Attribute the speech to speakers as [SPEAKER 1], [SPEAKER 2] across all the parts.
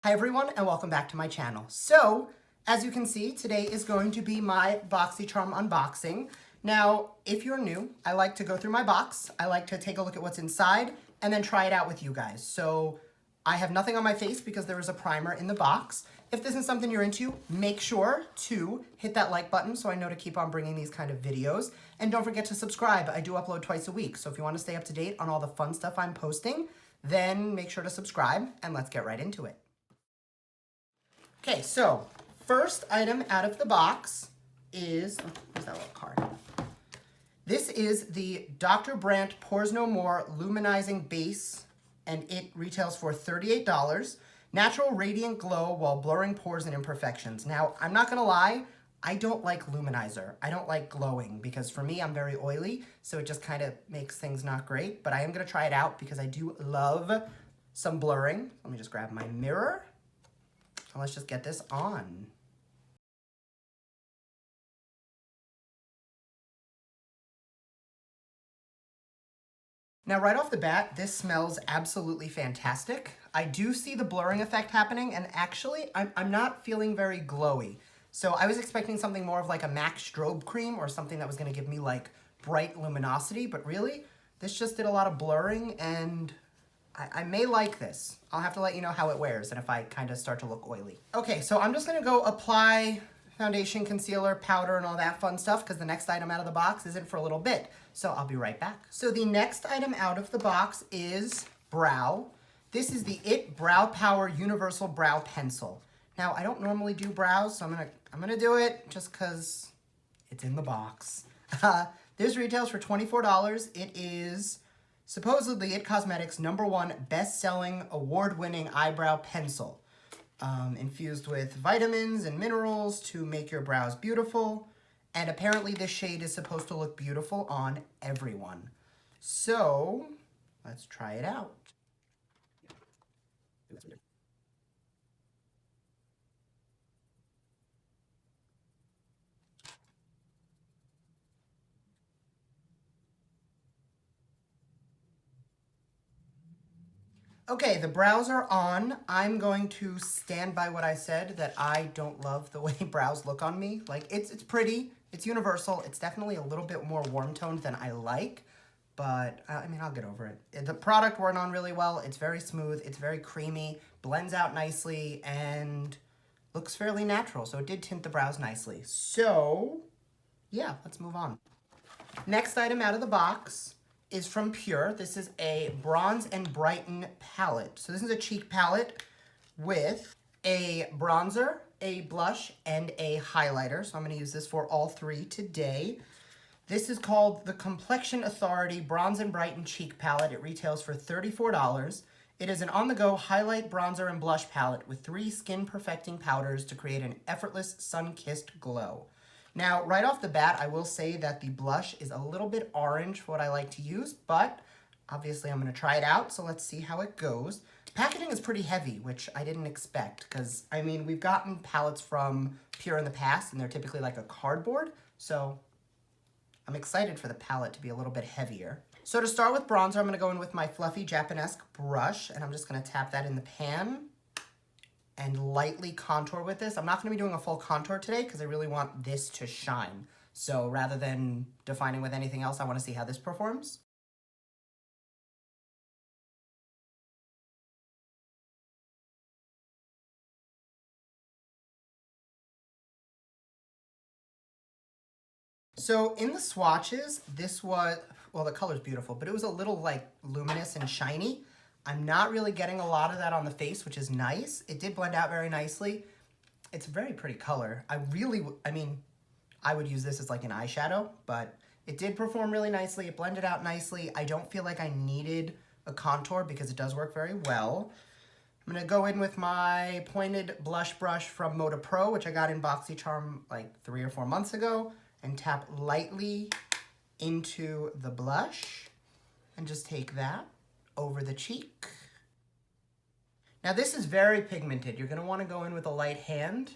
[SPEAKER 1] Hi everyone and welcome back to my channel. So, as you can see, today is going to be my BoxyCharm unboxing. Now, if you're new, I like to go through my box, I like to take a look at what's inside, and then try it out with you guys. So, I have nothing on my face because there is a primer in the box. If this is something you're into, make sure to hit that like button so I know to keep on bringing these kind of videos. And don't forget to subscribe. I do upload twice a week, so if you want to stay up to date on all the fun stuff I'm posting, then make sure to subscribe, and let's get right into it. Okay, so first item out of the box is, where's that little card? This is the Dr. Brandt Pores No More Luminizing Base, and it retails for $38. Natural radiant glow while blurring pores and imperfections. Now, I'm not gonna lie, I don't like luminizer. I don't like glowing because for me, I'm very oily, so it just kind of makes things not great, but I am gonna try it out because I do love some blurring. Let me just grab my mirror. So let's just get this on. Now, right off the bat, this smells absolutely fantastic. I do see the blurring effect happening, and actually, I'm not feeling very glowy. So I was expecting something more of like a MAC strobe cream or something that was gonna give me like bright luminosity, but really, this just did a lot of blurring, and I may like this. I'll have to let you know how it wears and if I kind of start to look oily. Okay, so I'm just gonna go apply foundation, concealer, powder, and all that fun stuff because the next item out of the box isn't for a little bit. So I'll be right back. So the next item out of the box is brow. This is the IT Brow Power Universal Brow Pencil. Now, I don't normally do brows, so I'm gonna do it just because it's in the box. This retails for $24. It is supposedly IT Cosmetics' #1 best-selling, award-winning eyebrow pencil. Infused with vitamins and minerals to make your brows beautiful. And apparently this shade is supposed to look beautiful on everyone. So, let's try it out. Okay, the brows are on. I'm going to stand by what I said, that I don't love the way brows look on me. Like, it's pretty, it's universal, it's definitely a little bit more warm toned than I like, but I mean, I'll get over it. The product wore on really well, it's very smooth, it's very creamy, blends out nicely, and looks fairly natural, so it did tint the brows nicely. So, yeah, let's move on. Next item out of the box is from Pure. This is a Bronze and Brighten palette. So this is a cheek palette with a bronzer, a blush, and a highlighter. So I'm gonna use this for all three today. This is called the Complexion Authority Bronze and Brighten Cheek Palette. It retails for $34. It is an on-the-go highlight, bronzer, and blush palette with 3 skin-perfecting powders to create an effortless, sun-kissed glow. Now, right off the bat, I will say that the blush is a little bit orange for what I like to use, but obviously I'm gonna try it out, so let's see how it goes. Packaging is pretty heavy, which I didn't expect, because, I mean, we've gotten palettes from Pure in the past, and they're typically like a cardboard, so I'm excited for the palette to be a little bit heavier. So to start with bronzer, I'm gonna go in with my fluffy Japanesque brush, and I'm just gonna tap that in the pan and lightly contour with this. I'm not gonna be doing a full contour today because I really want this to shine. So rather than defining with anything else, I wanna see how this performs. So in the swatches, this was, well, the color's beautiful, but it was a little like luminous and shiny. I'm not really getting a lot of that on the face, which is nice. It did blend out very nicely. It's a very pretty color. I mean, I would use this as like an eyeshadow, but it did perform really nicely. It blended out nicely. I don't feel like I needed a contour because it does work very well. I'm gonna go in with my pointed blush brush from Moda Pro, which I got in BoxyCharm like 3 or 4 months ago, and tap lightly into the blush and just take that over the cheek. Now this is very pigmented. You're gonna wanna go in with a light hand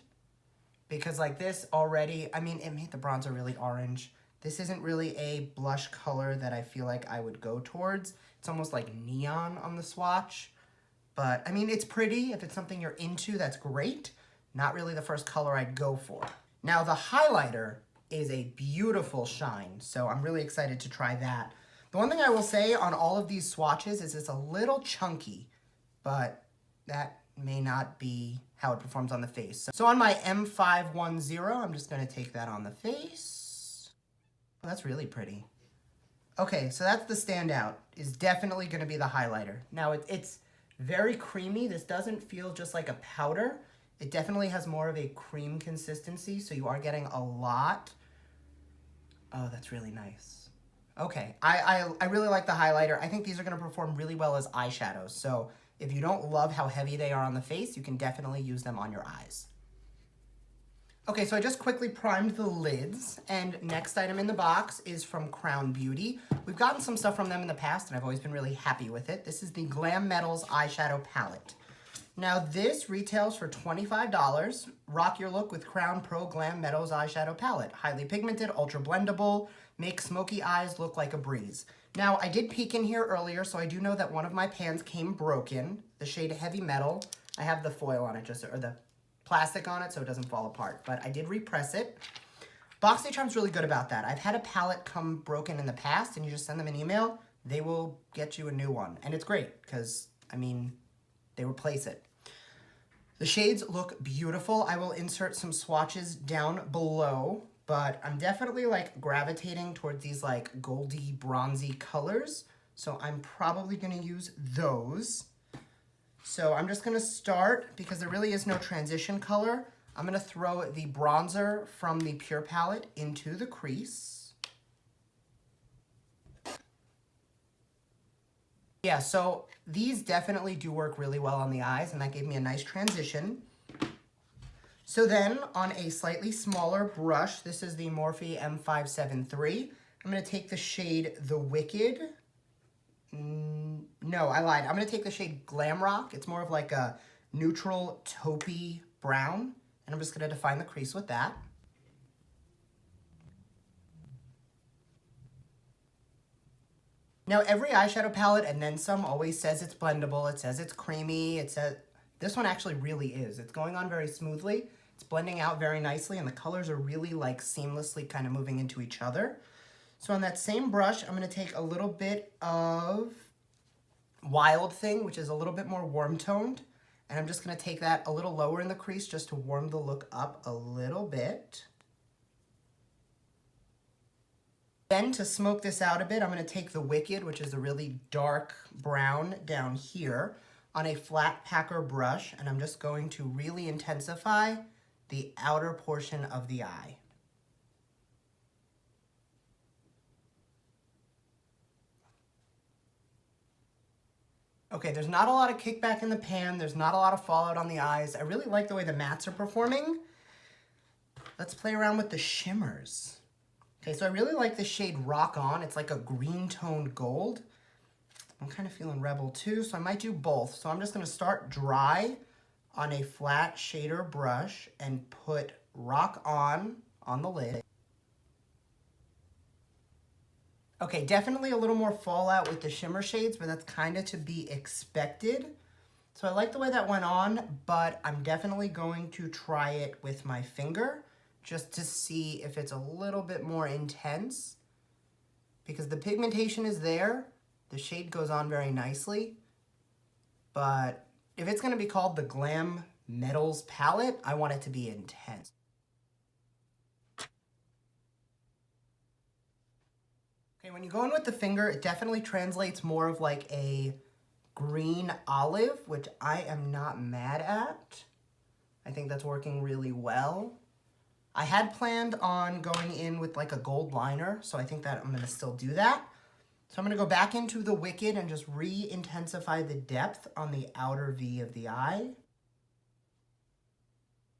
[SPEAKER 1] because like this already, I mean, it made the bronzer really orange. This isn't really a blush color that I feel like I would go towards. It's almost like neon on the swatch. But I mean, it's pretty. If it's something you're into, that's great. Not really the first color I'd go for. Now the highlighter is a beautiful shine, so I'm really excited to try that. The one thing I will say on all of these swatches is it's a little chunky, but that may not be how it performs on the face. So on my M510, I'm just gonna take that on the face. Oh, that's really pretty. Okay, so that's the standout, is definitely gonna be the highlighter. Now it's very creamy. This doesn't feel just like a powder. It definitely has more of a cream consistency, so you are getting a lot. Oh, that's really nice. Okay, I really like the highlighter. I think these are gonna perform really well as eyeshadows. So if you don't love how heavy they are on the face, you can definitely use them on your eyes. Okay, so I just quickly primed the lids, and next item in the box is from Crown Beauty. We've gotten some stuff from them in the past, and I've always been really happy with it. This is the Glam Metals Eyeshadow Palette. Now this retails for $25. Rock your look with Crown Pro Glam Metals Eyeshadow Palette. Highly pigmented, ultra blendable, makes smoky eyes look like a breeze. Now I did peek in here earlier, so I do know that one of my pans came broken, the shade Heavy Metal. I have the foil on it, or the plastic on it so it doesn't fall apart, but I did repress it. BoxyCharm's really good about that. I've had a palette come broken in the past, and you just send them an email, they will get you a new one. And it's great, because, I mean, they replace it. The shades look beautiful. I will insert some swatches down below, but I'm definitely like gravitating towards these like goldy, bronzy colors. So I'm probably gonna use those. So I'm just gonna start, because there really is no transition color, I'm gonna throw the bronzer from the Pure palette into the crease. Yeah, so these definitely do work really well on the eyes, and that gave me a nice transition. So then, on a slightly smaller brush, this is the Morphe M573, I'm gonna take the shade The Wicked. No, I lied. I'm gonna take the shade Glam Rock. It's more of like a neutral taupey brown, and I'm just gonna define the crease with that. Now every eyeshadow palette and then some always says it's blendable, it says it's creamy, it says, this one actually really is. It's going on very smoothly, it's blending out very nicely, and the colors are really like seamlessly kind of moving into each other. So on that same brush, I'm gonna take a little bit of Wild Thing, which is a little bit more warm toned, and I'm just gonna take that a little lower in the crease just to warm the look up a little bit. Then to smoke this out a bit, I'm gonna take the Wicked, which is a really dark brown down here, on a flat packer brush, and I'm just going to really intensify the outer portion of the eye. Okay, there's not a lot of kickback in the pan, there's not a lot of fallout on the eyes. I really like the way the mattes are performing. Let's play around with the shimmers. Okay, so I really like the shade Rock On. It's like a green toned gold. I'm kind of feeling Rebel too, so I might do both. So I'm just gonna start dry on a flat shader brush and put Rock on the lid. Okay, definitely a little more fallout with the shimmer shades, but that's kind of to be expected. So I like the way that went on, but I'm definitely going to try it with my finger just to see if it's a little bit more intense, because the pigmentation is there, the shade goes on very nicely, but if it's gonna be called the Glam Metals palette, I want it to be intense. Okay, when you go in with the finger, it definitely translates more of like a green olive, which I am not mad at. I think that's working really well. I had planned on going in with like a gold liner, so I think that I'm gonna still do that. So I'm gonna go back into the Wicked and just re-intensify the depth on the outer V of the eye.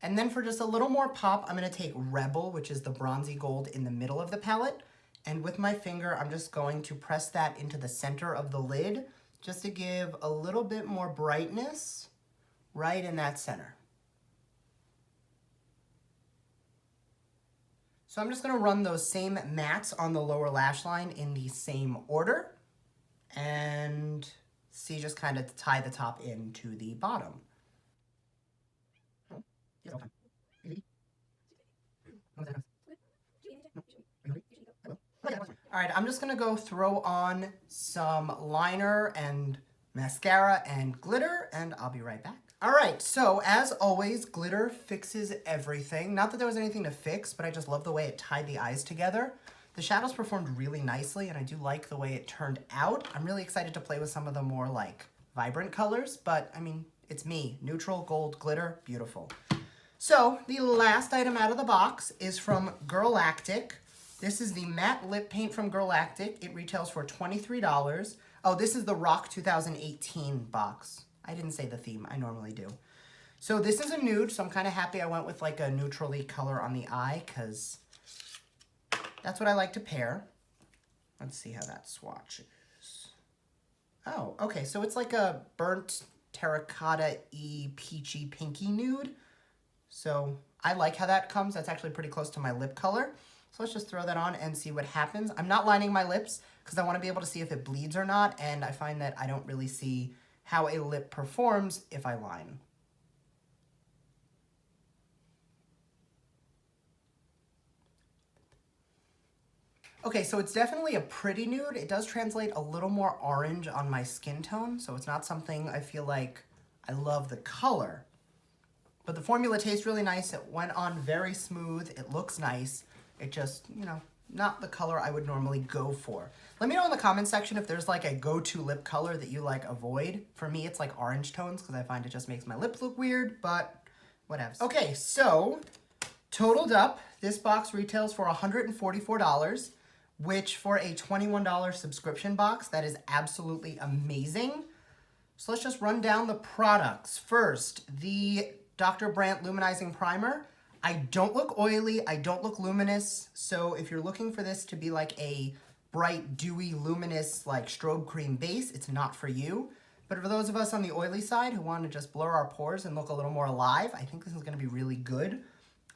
[SPEAKER 1] And then for just a little more pop, I'm gonna take Rebel, which is the bronzy gold in the middle of the palette. And with my finger, I'm just going to press that into the center of the lid, just to give a little bit more brightness right in that center. So I'm just gonna run those same mattes on the lower lash line in the same order and See, just kind of tie the top into the bottom. All right, I'm just gonna go throw on some liner and mascara and glitter, and I'll be right back. All right, so as always, glitter fixes everything. Not that there was anything to fix, but I just love the way it tied the eyes together. The shadows performed really nicely, and I do like the way it turned out. I'm really excited to play with some of the more like vibrant colors, but I mean, it's me. Neutral, gold, glitter, beautiful. So the last item out of the box is from Girlactik. This is the matte lip paint from Girlactik. It retails for $23. Oh, this is the Rock 2018 box. I didn't say the theme, I normally do. So this is a nude, so I'm kind of happy I went with like a neutrally color on the eye, because that's what I like to pair. Let's see how that swatches. Oh, okay, so it's like a burnt terracotta-y, peachy, pinky nude. So I like how that comes. That's actually pretty close to my lip color. So let's just throw that on and see what happens. I'm not lining my lips because I want to be able to see if it bleeds or not, and I find that I don't really see how a lip performs if I line. Okay, so it's definitely a pretty nude. It does translate a little more orange on my skin tone, so it's not something I feel like I love the color. But the formula tastes really nice. It went on very smooth. It looks nice. It just, you know, not the color I would normally go for. Let me know in the comment section if there's like a go-to lip color that you like avoid. For me, it's like orange tones because I find it just makes my lips look weird, but whatever. Okay, so totaled up, this box retails for $144, which for a $21 subscription box, that is absolutely amazing. So let's just run down the products. First, the Dr. Brandt Luminizing Primer. I don't look oily, I don't look luminous, so if you're looking for this to be like a bright, dewy, luminous, like strobe cream base, it's not for you. But for those of us on the oily side who want to just blur our pores and look a little more alive, I think this is going to be really good.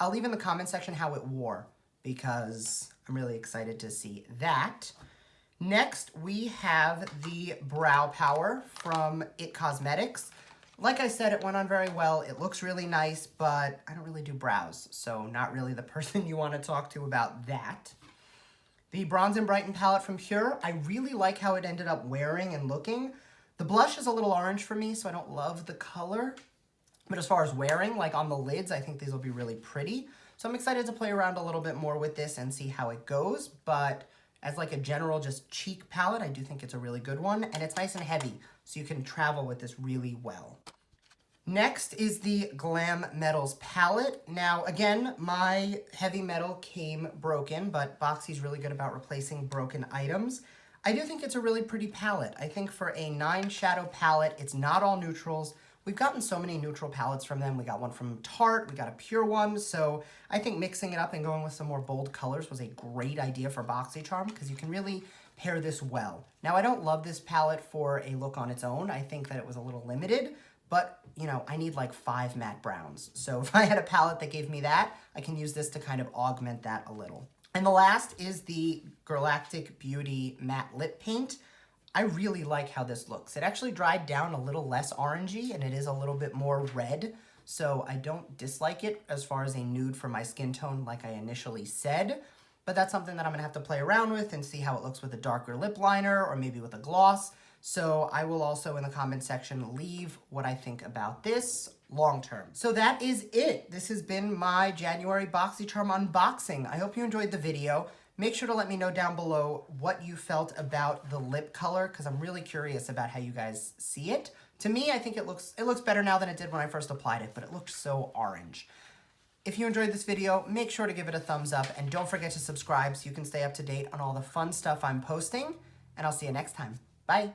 [SPEAKER 1] I'll leave in the comment section how it wore, because I'm really excited to see that. Next, we have the Brow Power from IT Cosmetics. Like I said, it went on very well. It looks really nice, but I don't really do brows, so not really the person you want to talk to about that. The Bronze and Brighten palette from Pure. I really like how it ended up wearing and looking. The blush is a little orange for me, so I don't love the color. But as far as wearing, like on the lids, I think these will be really pretty. So I'm excited to play around a little bit more with this and see how it goes. But as like a general just cheek palette, I do think it's a really good one. And it's nice and heavy, so you can travel with this really well. Next is the Glam Metals palette. Now, again, my heavy metal came broken, but Boxy's really good about replacing broken items. I do think it's a really pretty palette. I think for a 9 shadow palette, it's not all neutrals. We've gotten so many neutral palettes from them. We got one from Tarte, we got a Pure one, so I think mixing it up and going with some more bold colors was a great idea for BoxyCharm because you can really pair this well. Now, I don't love this palette for a look on its own. I think that it was a little limited, but, you know, I need like 5 matte browns. So if I had a palette that gave me that, I can use this to kind of augment that a little. And the last is the Girlactik Beauty Matte Lip Paint. I really like how this looks. It actually dried down a little less orangey, and it is a little bit more red. So I don't dislike it as far as a nude for my skin tone like I initially said. But that's something that I'm going to have to play around with and see how it looks with a darker lip liner or maybe with a gloss. So I will also in the comment section leave what I think about this long term. So that is it. This has been my January BoxyCharm unboxing. I hope you enjoyed the video. Make sure to let me know down below what you felt about the lip color because I'm really curious about how you guys see it. To me, I think it looks better now than it did when I first applied it, but it looked so orange. If you enjoyed this video, make sure to give it a thumbs up and don't forget to subscribe so you can stay up to date on all the fun stuff I'm posting, and I'll see you next time. Bye.